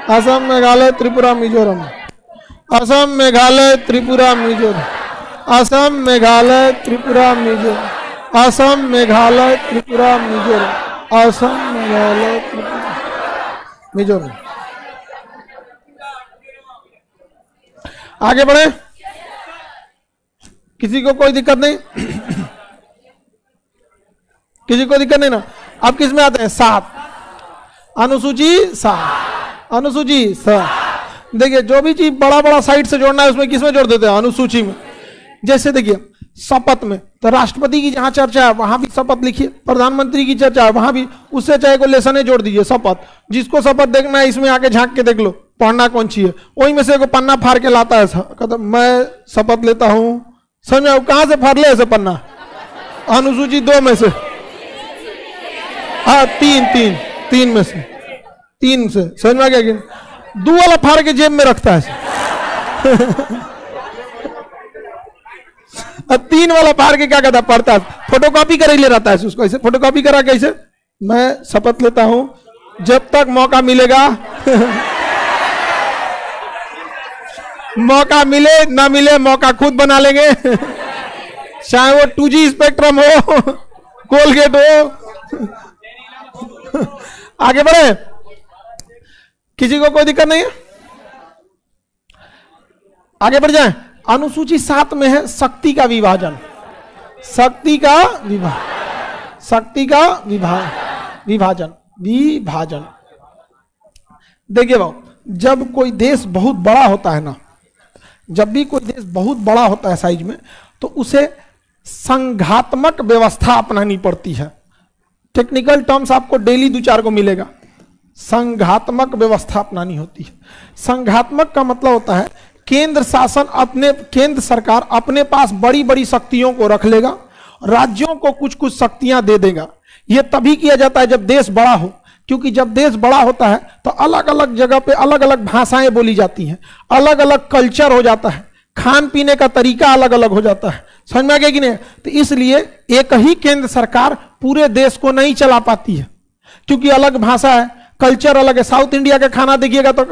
असम, मेघालय, त्रिपुरा, मिजोरम। असम, मेघालय, त्रिपुरा, मिजोरम। असम, मेघालय, त्रिपुरा, मिजोरम। असम, मेघालय, त्रिपुरा, मिजोरम। असम, मेघालय, त्रिपुरा, मिजोरम। आगे बढ़े, किसी को कोई दिक्कत नहीं? किसी को दिक्कत नहीं ना? अब किस में आते हैं? 7, अनुसूची 7, अनुसूची 7। देखिए, जो भी चीज बड़ा बड़ा साइड से जोड़ना है उसमें किस में जोड़ देते हैं? अनुसूची में। जैसे देखिए, शपथ में तो राष्ट्रपति की जहां चर्चा है वहां भी शपथ लिखिए, प्रधानमंत्री की चर्चा है वहां भी, उससे चाहे को लेसन जोड़ दीजिए शपथ। जिसको शपथ देखना है इसमें आके झांक के देख लो, पढ़ना कौन सी है। वही में से एक पन्ना फाड़ के लाता है, कहता मैं शपथ लेता हूं। समझ कहां से फाड़ ले ऐसे पन्ना? अनुसूची 2 में से, हाँ 3 में से, 3 से। समझ में आ गया? 2 वाला फाड़ के जेब में रखता है, 3 वाला फाड़ के क्या कहता है? पढ़ता है, फोटोकॉपी कर ले रहता है उसको। ऐसे फोटोकॉपी करा कैसे? मैं शपथ लेता हूं जब तक मौका मिलेगा मौका मिले ना मिले मौका खुद बना लेंगे, चाहे वो 2G स्पेक्ट्रम हो, कोलगेट हो। आगे बढ़े, किसी को कोई दिक्कत नहीं है? आगे बढ़ जाए। अनुसूची 7 में है शक्ति का विभाजन। शक्ति का विभाजन। देखिए बाबू, जब कोई देश बहुत बड़ा होता है ना, जब भी कोई देश बहुत बड़ा होता है साइज में, तो उसे संघात्मक व्यवस्था अपनानी पड़ती है। टेक्निकल टर्म्स आपको डेली 2-4 को मिलेगा। संघात्मक व्यवस्था अपनानी होती है। संघात्मक का मतलब होता है केंद्र सरकार अपने पास बड़ी बड़ी शक्तियों को रख लेगा, राज्यों को कुछ कुछ शक्तियां दे देगा, यह तभी किया जाता है जब देश बड़ा हो, क्योंकि जब देश बड़ा होता है तो अलग अलग जगह पे अलग अलग भाषाएं बोली जाती हैं, अलग अलग कल्चर हो जाता है, खान पीने का तरीका अलग अलग हो जाता है। समझ में आ गया कि नहीं? तो इसलिए एक ही केंद्र सरकार पूरे देश को नहीं चला पाती है, क्योंकि अलग भाषा है, कल्चर अलग है। साउथ इंडिया का खाना देखिएगा तो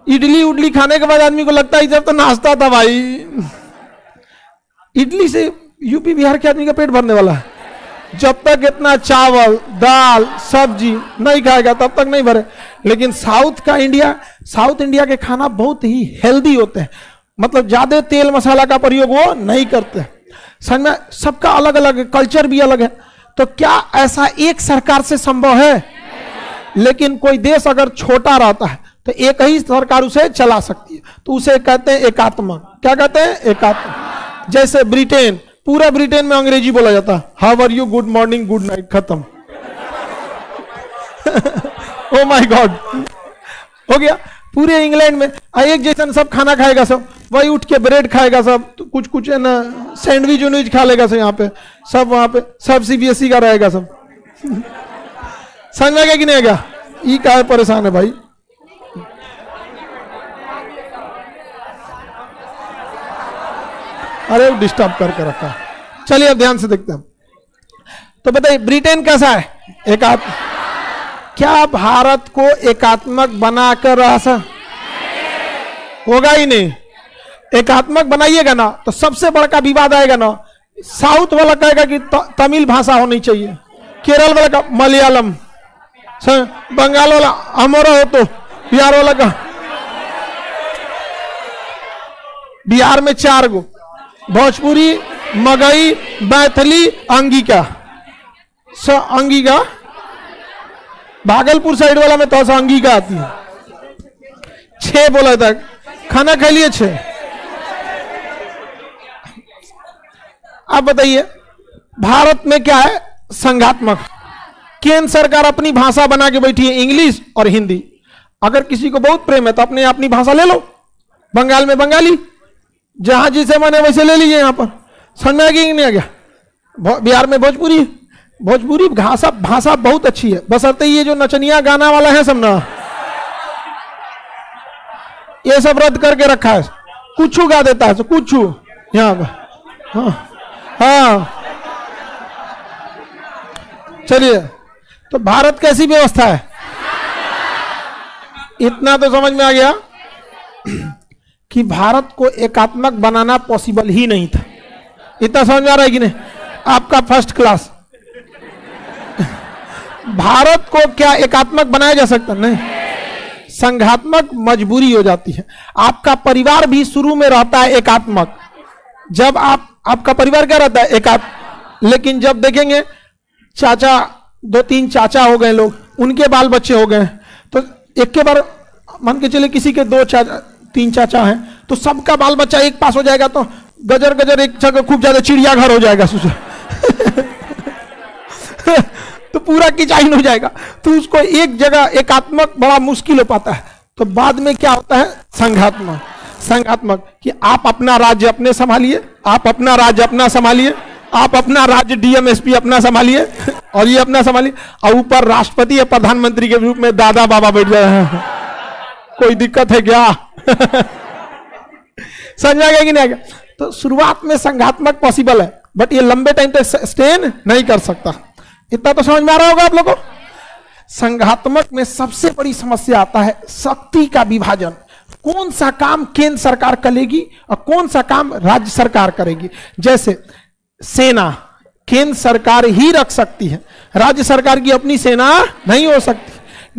इडली उडली खाने के बाद आदमी को लगता है जब तो नाश्ता था भाई, इडली से यूपी बिहार के आदमी का पेट भरने वाला है। जब तक इतना चावल दाल सब्जी नहीं खाएगा तब तक नहीं भरे। लेकिन साउथ इंडिया के खाना बहुत ही हेल्दी होते हैं, मतलब ज्यादा तेल मसाला का प्रयोग वो नहीं करते। समझ में? सबका अलग अलग कल्चर भी अलग है। तो क्या ऐसा एक सरकार से संभव है? लेकिन कोई देश अगर छोटा रहता है तो एक ही सरकार उसे चला सकती है, तो उसे कहते हैं एकात्मक। क्या कहते हैं? एकात्मक। जैसे ब्रिटेन, पूरा ब्रिटेन में अंग्रेजी बोला जाता है, how are you, good morning, good night, खत्म। ओ माय गॉड, हो गया। पूरे इंग्लैंड में एक जैसा सब खाना खाएगा, सब वही उठ के ब्रेड खाएगा, सब तो कुछ है ना, सैंडविच उनविच खा लेगा सब। यहाँ पे सब, वहां पे सब सीबीएसई का रहेगा सब। समझ में आ गया कि नहीं आ गया? ये क्या परेशान है भाई? अरे डिस्टर्ब करके रखा। चलिए अब ध्यान से देखते हैं। तो बताइए ब्रिटेन कैसा है? क्या भारत को एकात्मक बनाकर होगा ही नहीं। एकात्मक बनाइएगा ना तो सबसे बड़ा विवाद आएगा ना, साउथ वाला कहेगा कि तमिल भाषा होनी चाहिए, केरल वाला का मलयालम, बंगाल वाला हमारा हो, तो बिहार वाला का, बिहार में 4 गो, भोजपुरी, मगही, मैथिली, अंगिका। अंगिका भागलपुर साइड वाला में तो अंगिका आती है। 6 बोला था, खाना खा लिए 6। आप बताइए भारत में क्या है? संघात्मक। केंद्र सरकार अपनी भाषा बना के बैठी है, इंग्लिश और हिंदी। अगर किसी को बहुत प्रेम है तो अपने अपनी भाषा ले लो। बंगाल में बंगाली, जहां जिसे माने वैसे ले लीजिए। यहां पर समझ में आ गया कि नहीं आ गया? बिहार में भोजपुरी, भोजपुरी भाषा बहुत अच्छी है, बशर्ते ये जो नचनिया गाना वाला है सब ना, ये सब रद्द करके रखा है। कुछ गा देता है, तो कुछ यहाँ पर। हाँ चलिए, तो भारत कैसी व्यवस्था है? इतना तो समझ में आ गया कि भारत को एकात्मक बनाना पॉसिबल ही नहीं था। इतना समझ में आ रहा है कि नहीं? आपका फर्स्ट क्लास। भारत को क्या एकात्मक बनाया जा सकता? नहीं, संघात्मक मजबूरी हो जाती है। आपका परिवार भी शुरू में रहता है एकात्मक, जब आपका परिवार क्या रहता है? एकात्मक। लेकिन जब देखेंगे चाचा, 2-3 चाचा हो गए लोग, उनके बाल बच्चे हो गए, तो एक के बार मान के चले किसी के 2-3 चाचा हैं, तो सबका बाल बच्चा एक पास हो जाएगा, तो गजर गजर एक जगह खूब ज्यादा चिड़ियाघर हो जाएगा सोचो। तो पूरा किचाइन हो जाएगा, तो उसको एक जगह एकात्मक बड़ा मुश्किल हो पाता है। तो बाद में क्या होता है? संघात्मक कि आप अपना राज्य अपने संभालिए, आप अपना राज्य अपना संभालिए, आप अपना राज्य डीएमएसपी अपना संभालिए, और ये अपना संभालिए, और ऊपर राष्ट्रपति या प्रधानमंत्री के रूप में दादा बाबा बैठ जाए। कोई दिक्कत है क्या? समझ आ गया कि नहीं आ गया? तो शुरुआत में संघात्मक पॉसिबल है, बट ये लंबे टाइम तक स्टेन नहीं कर सकता। इतना तो समझ में आ रहा होगा आप लोगों को। संघात्मक में सबसे बड़ी समस्या आता है शक्ति का विभाजन। कौन सा काम केंद्र सरकार करेगी और कौन सा काम राज्य सरकार करेगी। जैसे सेना केंद्र सरकार ही रख सकती है, राज्य सरकार की अपनी सेना नहीं हो सकती।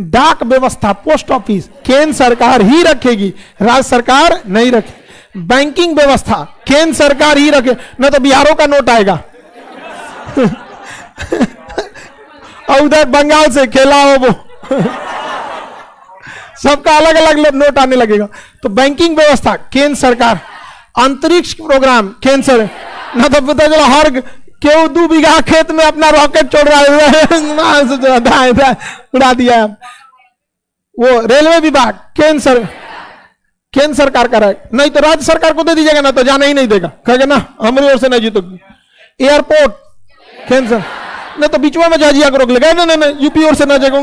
डाक व्यवस्था, पोस्ट ऑफिस केंद्र सरकार ही रखेगी, राज्य सरकार नहीं रखे। बैंकिंग व्यवस्था केंद्र सरकार ही रखे, न तो बिहारों का नोट आएगा। और उधर बंगाल से खेला हो वो सबका अलग अलग नोट आने लगेगा। तो बैंकिंग व्यवस्था केंद्र सरकार, अंतरिक्ष प्रोग्राम केंद्र सरकार, ना तो पता चला हर क्यों 2 बीघा खेत में अपना रॉकेट छोड़ रहा है, उड़ा दिया। वो रेलवे विभाग केंद्र सरकार का रहेगा, नहीं तो राज्य सरकार को दे दीजिएगा, ना तो जाना ही नहीं देगा, कहेगा ना हमारी ओर से नहीं जीतोगी। एयरपोर्ट केंद्र, नहीं तो बीच में जाजिया को रोक लेगा, नहीं यूपी ओर से ना जाएगा।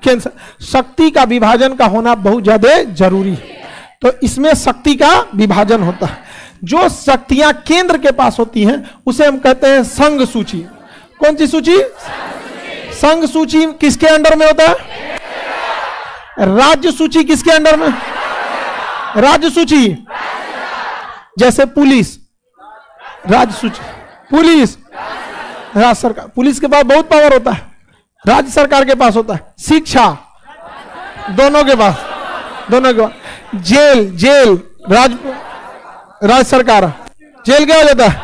केंद्र शक्ति का विभाजन का होना बहुत ज्यादा जरूरी है। तो इसमें शक्ति का विभाजन होता है। जो शक्तियां केंद्र के पास होती हैं उसे हम कहते हैं संघ सूची। कौन सी सूची? संघ सूची किसके अंडर में होता है? राज्य सूची किसके अंडर में? राज्य सूची। जैसे पुलिस राज्य सूची, पुलिस राज्य सरकार, पुलिस के पास बहुत पावर होता है, राज्य सरकार के पास होता है। शिक्षा दोनों के पास, दोनों के पास। जेल राज्य सरकार, जेल क्या हो जाता है?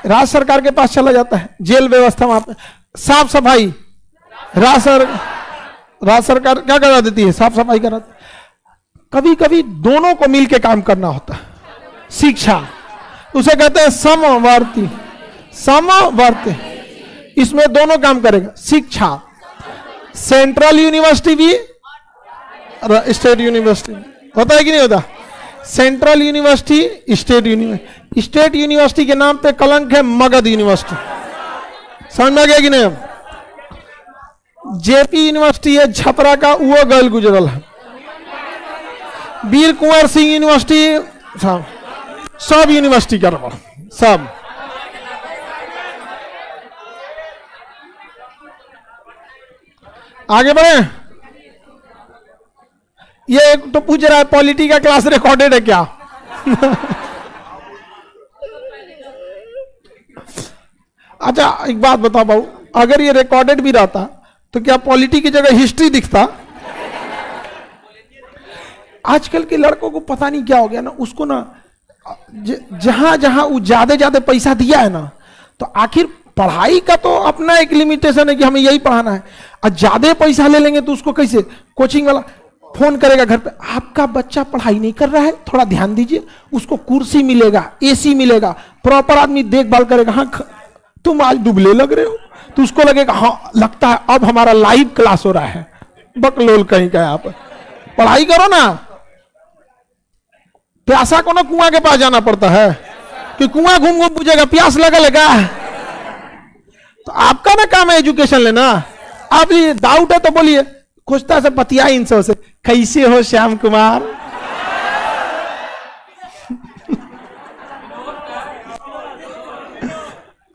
राज्य सरकार के पास चला जाता है, जेल व्यवस्था वहां पे। साफ सफाई राज्य सरकार क्या करा देती है? साफ सफाई कराती। कभी कभी दोनों को मिलकर काम करना होता है। शिक्षा उसे कहते हैं समवर्ती, समवर्ती, इसमें दोनों काम करेगा। शिक्षा सेंट्रल यूनिवर्सिटी भी, स्टेट यूनिवर्सिटी होता है कि नहीं होता? Central university, state university. State university के नाम पे कलंक है मगध यूनिवर्सिटी। समझ में आ गया कि नहीं? जेपी यूनिवर्सिटी है छपरा का, वो गल गुजरल है। वीर कुंवर सिंह यूनिवर्सिटी, सब यूनिवर्सिटी कर सब। आगे बढ़े। ये एक तो पूछ रहा है पॉलिटी का क्लास रिकॉर्डेड है क्या? अच्छा एक बात बताओ बाबू, अगर ये रिकॉर्डेड भी रहता तो क्या पॉलिटी की जगह हिस्ट्री दिखता? आजकल के लड़कों को पता नहीं क्या हो गया ना, उसको ना जहां जहां वो ज्यादा पैसा दिया है ना, तो आखिर पढ़ाई का तो अपना एक लिमिटेशन है कि हमें यही पढ़ाना है, और ज्यादा पैसा ले लेंगे तो उसको कैसे? कोचिंग वाला फोन करेगा घर पे, आपका बच्चा पढ़ाई नहीं कर रहा है, थोड़ा ध्यान दीजिए, उसको कुर्सी मिलेगा, एसी मिलेगा, प्रॉपर आदमी देखभाल करेगा। हाँ तुम आज दुबले लग रहे हो, तो उसको लगेगा हाँ लगता है अब हमारा लाइव क्लास हो रहा है। बकलोल कहीं का आप पढ़ाई करो ना। प्यासा को ना कुआं के पास जाना पड़ता है कि कुआं घूम घूम पूछेगा प्यास लगा लेगा। तो आपका ना काम है एजुकेशन लेना। आप ये डाउट है तो बोलिए, खोजता से बतिया इनसे से, कैसे हो श्याम कुमार?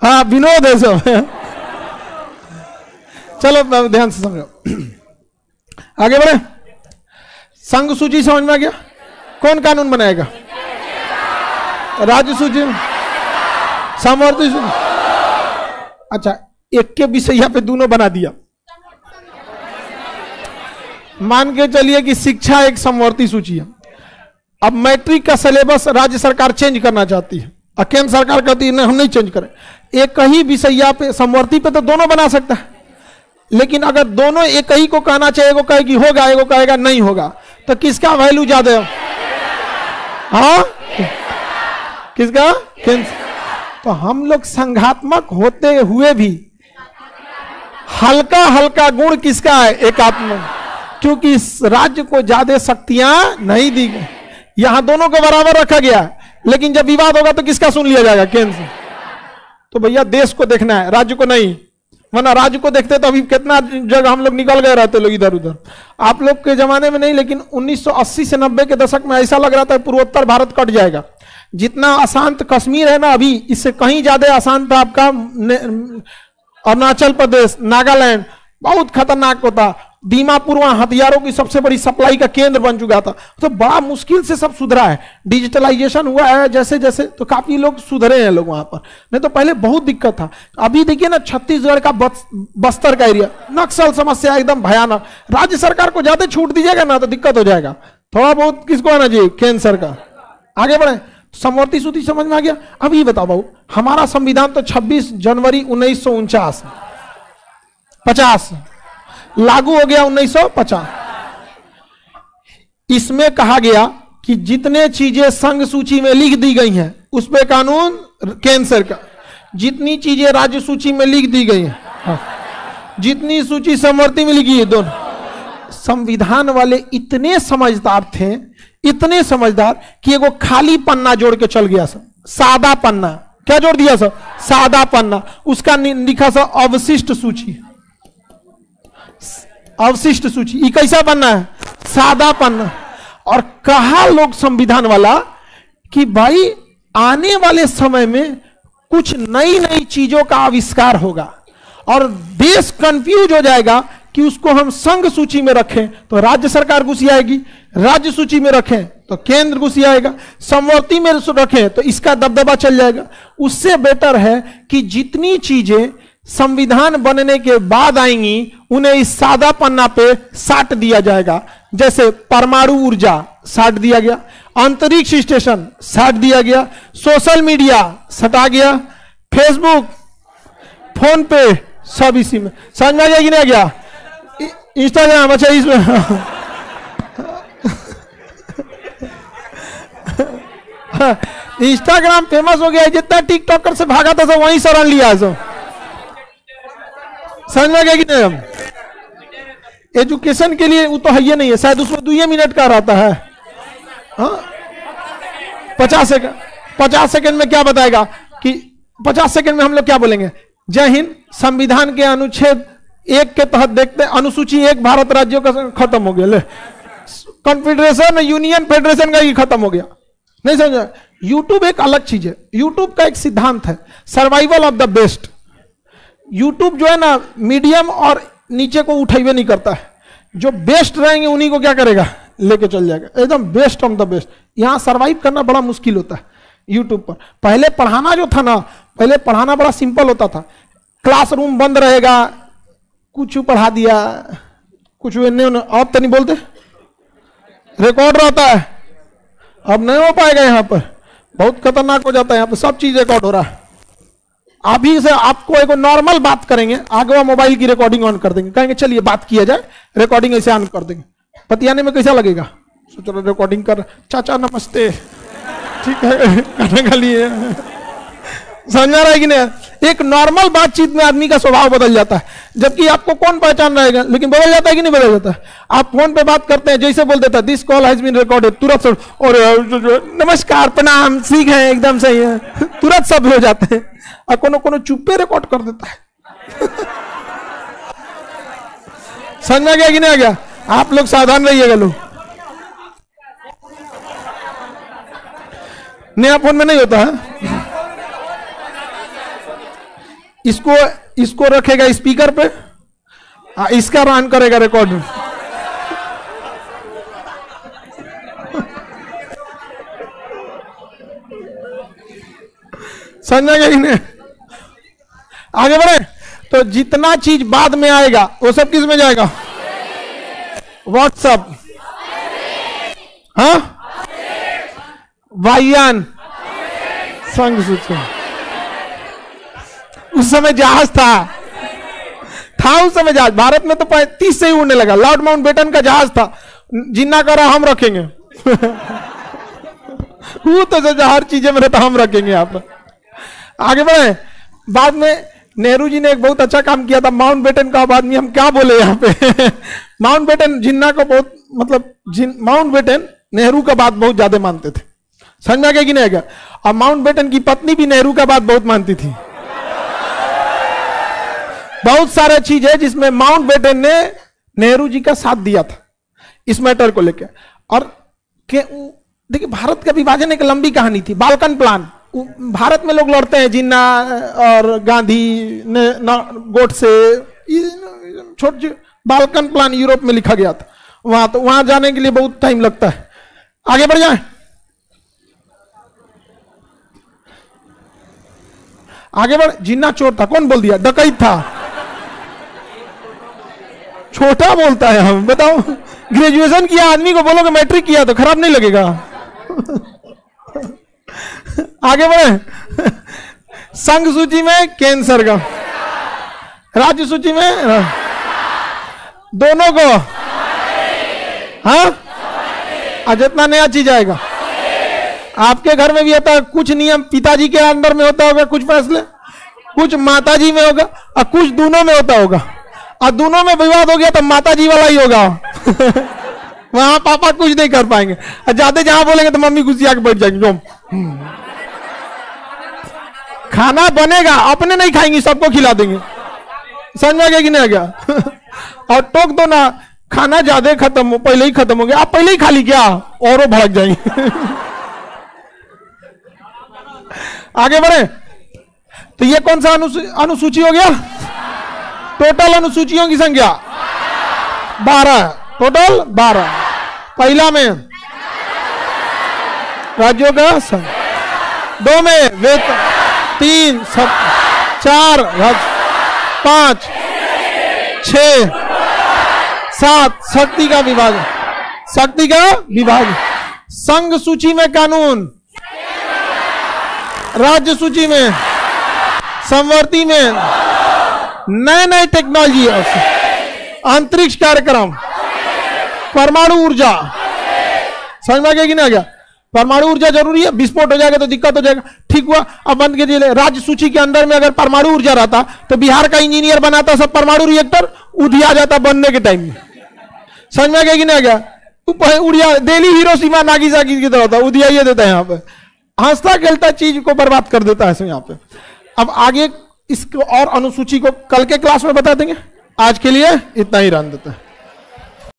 हाँ विनोद है सब। चलो ध्यान से समझो, आगे बढ़े। संघ सूची समझ में आ गया? कौन कानून बनाएगा? राज्य सूची, समवर्ती सूची। अच्छा एक के विषय पे दोनों बना दिया। मान के चलिए कि शिक्षा एक समवर्ती सूची है। अब मैट्रिक का सिलेबस राज्य सरकार चेंज करना चाहती है और केंद्र सरकार कहती है नहीं हम नहीं चेंज करें। एक ही विषय पे समवर्ती पे तो दोनों बना सकता है, लेकिन अगर दोनों एक ही को कहना चाहिए, एगो कहेगी होगा, एगो कहेगा नहीं होगा, तो किसका वैल्यू ज्यादा है? हाँ किसका? तो हम लोग संघात्मक होते हुए भी हल्का हल्का गुण किसका है? एकात्मक, क्योंकि इस राज्य को ज्यादा शक्तियां नहीं दी गई। यहां दोनों को बराबर रखा गया है, लेकिन जब विवाद होगा तो किसका सुन लिया जाएगा? केंद्र से। तो भैया देश को देखना है, राज्य को नहीं, वरना राज्य को देखते तो अभी कितना जगह हम लोग निकल गए रहते लोग इधर उधर। आप लोग के जमाने में नहीं, लेकिन 1980 से 90 के दशक में ऐसा लग रहा था पूर्वोत्तर भारत कट जाएगा। जितना अशांत कश्मीर है ना अभी, इससे कहीं ज्यादा अशांत था आपका अरुणाचल प्रदेश, नागालैंड, बहुत खतरनाक होता। दीमापुर वहां हथियारों की सबसे बड़ी सप्लाई का केंद्र बन चुका था। तो बड़ा मुश्किल से सब सुधरा है, डिजिटलाइजेशन हुआ है जैसे जैसे, तो काफी लोग सुधरे हैं लोग वहां पर। नहीं तो पहले बहुत दिक्कत था। अभी देखिए ना छत्तीसगढ़ का बस्तर का एरिया, नक्सल समस्या एकदम भयानक। राज्य सरकार को ज्यादा छूट दीजिएगा ना तो दिक्कत हो जाएगा। थोड़ा बहुत किसको आना चाहिए? केंद्र सरकार। आगे बढ़े। समवर्ती सूची समझ में आ गया? अब ये बताओ बाबू, हमारा संविधान तो 26 जनवरी 1949 लागू हो गया 1950। इसमें कहा गया कि जितने चीजें संघ सूची में लिख दी गई हैं उस पे कानून केंद्र सरकार, जितनी चीजें राज्य सूची में लिख दी गई हैं, हाँ, जितनी सूची समवर्ती में लिखी है दोनों। संविधान वाले इतने समझदार थे, इतने समझदार कि एगो खाली पन्ना जोड़ के चल गया। सब सादा पन्ना, क्या जोड़ दिया सर? सादा पन्ना। उसका लिखा सर अवशिष्ट सूची। अवशिष्ट सूची ये कैसा पन्ना है? सादा पन्ना। और कहा लोग संविधान वाला कि भाई आने वाले समय में कुछ नई नई चीजों का आविष्कार होगा और देश कंफ्यूज हो जाएगा कि उसको हम संघ सूची में रखें तो राज्य सरकार घुसी आएगी, राज्य सूची में रखें तो केंद्र घुसी आएगा, समवर्ती में रखें तो इसका दबदबा चल जाएगा। उससे बेटर है कि जितनी चीजें संविधान बनने के बाद आएंगी उन्हें इस सादा पन्ना पे साट दिया जाएगा। जैसे परमाणु ऊर्जा साट दिया गया, अंतरिक्ष स्टेशन साट दिया गया, सोशल मीडिया सटा गया, फेसबुक, फोन पे सब इसी में। समझ में आ गया कि नहीं आ गया? इंस्टाग्राम, अच्छा इसमें इंस्टाग्राम फेमस हो गया है, जितना टिकटॉकर से भागा था सब वहीं शरण लिया है सब। समझ में आ गया कि नहीं? एजुकेशन के लिए वो तो है ही नहीं है, शायद उसमें 2 मिनट का रहता है। हाँ 50 सेकंड में क्या बताएगा कि 50 सेकंड में हम लोग क्या बोलेंगे? जय हिंद। संविधान के अनुच्छेद 1 के तहत देखते हैं अनुसूची 1 भारत राज्यों का खत्म हो गया। ले कॉन्फेडरेशन यूनियन फेडरेशन का ही खत्म हो गया। नहीं समझा? यूट्यूब एक अलग चीज है। यूट्यूब का एक सिद्धांत है survival of the best. YouTube जो है ना मीडियम और नीचे को उठाइए नहीं करता है, जो बेस्ट रहेंगे उन्हीं को क्या करेगा? लेके चल जाएगा, एकदम बेस्ट ऑफ द बेस्ट। यहां सर्वाइव करना बड़ा मुश्किल होता है यूट्यूब पर। पहले पढ़ाना जो था ना, पहले पढ़ाना बड़ा सिंपल होता था। क्लासरूम बंद रहेगा, कुछ पढ़ा दिया, कुछ अब तो नहीं बोलते, रिकॉर्ड रहता है। अब नहीं हो पाएगा, यहाँ पर बहुत खतरनाक हो जाता है। यहाँ पर सब चीज रिकॉर्ड हो रहा है। अभी से आपको एक नॉर्मल बात करेंगे, आगे वो मोबाइल की रिकॉर्डिंग ऑन कर देंगे, कहेंगे चलिए बात किया जाए, रिकॉर्डिंग ऐसे ऑन कर देंगे। पतियाने में कैसा लगेगा? सोच रहे रिकॉर्डिंग कर, चाचा नमस्ते, ठीक है खाने का लिए। समझ आ रहा है कि नहीं? एक नॉर्मल बातचीत में आदमी का स्वभाव बदल जाता है, जबकि आपको कौन पहचान रहेगा, लेकिन बदल जाता है कि नहीं बदल जाता है? आप फोन पे बात करते हैं, जैसे बोल देता है this call has been recorded, तुरंत सब और नमस्कार प्रणाम ठीक है एकदम सही है, तुरंत सब हो जाते हैं। और कोनो चुप्पे रिकॉर्ड कर देता है। समझ में आ गया कि नहीं आ गया? आप लोग सावधान रहिएगा। लोग नया फोन में नहीं होता है। इसको रखेगा स्पीकर पे, इसका रन करेगा रिकॉर्ड। समझ गया कि नहीं? आगे बढ़े तो जितना चीज बाद में आएगा वो सब किस में जाएगा? व्हाट्सएप, हाँ वायुयान, संघ सूची। उस समय जहाज था उस समय जहाज। भारत में तो 30 से ही उड़ने लगा। लॉर्ड माउंटबेटन का जहाज था, जिन्ना करा हम रखेंगे। वो तो जो हर चीजें में रहता हम रखेंगे यहाँ पर। आगे बढ़े। बाद में नेहरू जी ने एक बहुत अच्छा काम किया था। माउंटबेटन का आदमी हम क्या बोले यहाँ पे। माउंटबेटन जिन्ना को बहुत मतलब माउंटबेटन नेहरू का बात बहुत ज्यादा मानते थे। समझ में आ गया कि नहीं आएगा? और माउंटबेटन की पत्नी भी नेहरू का बात बहुत मानती थी। बहुत सारे चीज है जिसमें माउंटबेटन ने नेहरू जी का साथ दिया था इस मैटर को लेकर। और देखिए भारत का विभाजन एक लंबी कहानी थी। बाल्कन प्लान, भारत में लोग लड़ते हैं, जिन्ना और गांधी ने गोडसे, छोटे बाल्कन प्लान यूरोप में लिखा गया था। वहां जाने के लिए बहुत टाइम लगता है। आगे बढ़ जाए। आगे बढ़। जिन्ना चोर था, कौन बोल दिया? डकैत था। छोटा बोलता है। हम बताओ, ग्रेजुएशन किया आदमी को बोलोगे मैट्रिक किया तो खराब नहीं लगेगा? आगे बढ़े। संघ सूची में कैंसर का, राज्य सूची में दोनों को, हाँ जितना नया चीज आएगा। आपके घर में भी होता है, कुछ नियम पिताजी के अंडर में होता होगा, कुछ फैसले कुछ माताजी में होगा और कुछ दोनों में होता होगा। और दोनों में विवाद हो गया तो माताजी वाला ही होगा। वहां पापा कुछ नहीं कर पाएंगे। और ज्यादा जहां बोलेंगे तो मम्मी गुस्सा के बैठ जाएंगे। जो खाना बनेगा, अपने नहीं खाएंगे, सबको खिला देंगे। समझ में आ गया कि नहीं आ गया? और टोक दो ना, खाना ज्यादा खत्म हो, पहले ही खत्म हो गया, आप पहले ही खा ली क्या, और वो भड़क जाएंगे। आगे बढ़े। तो ये कौन सा अनुसूची हो गया? टोटल अनुसूचियों की संख्या 12, टोटल 12। पहला में राज्यों का संघ, 2 में वेतन, 3 4 5 6 7 शक्ति का विभाजन, शक्ति का विभाजन। संघ सूची में कानून, राज्य सूची में, संवर्ती में नए नए टेक्नोलॉजी, अंतरिक्ष कार्यक्रम, परमाणु ऊर्जा। समझ में आ गया कि नहीं आ गया? परमाणु ऊर्जा जरूरी है, विस्फोट हो जाएगा तो दिक्कत हो जाएगा। ठीक हुआ, अब बंद कीजिए। राज्य सूची के अंदर में अगर परमाणु ऊर्जा रहता तो बिहार का इंजीनियर बनाता सब परमाणु रिएक्टर, उधिया जाता बनने के टाइम में। समझ में आ गया कि नहीं आ गया? उड़िया दिल्ली हिरोशिमा नागासाकी की तरह होता, उधिया देता है यहाँ पे, हंसता खेलता चीज को बर्बाद कर देता है यहाँ पे। अब आगे इसको और अनुसूची को कल के क्लास में बता देंगे, आज के लिए इतना ही रहने देते हैं।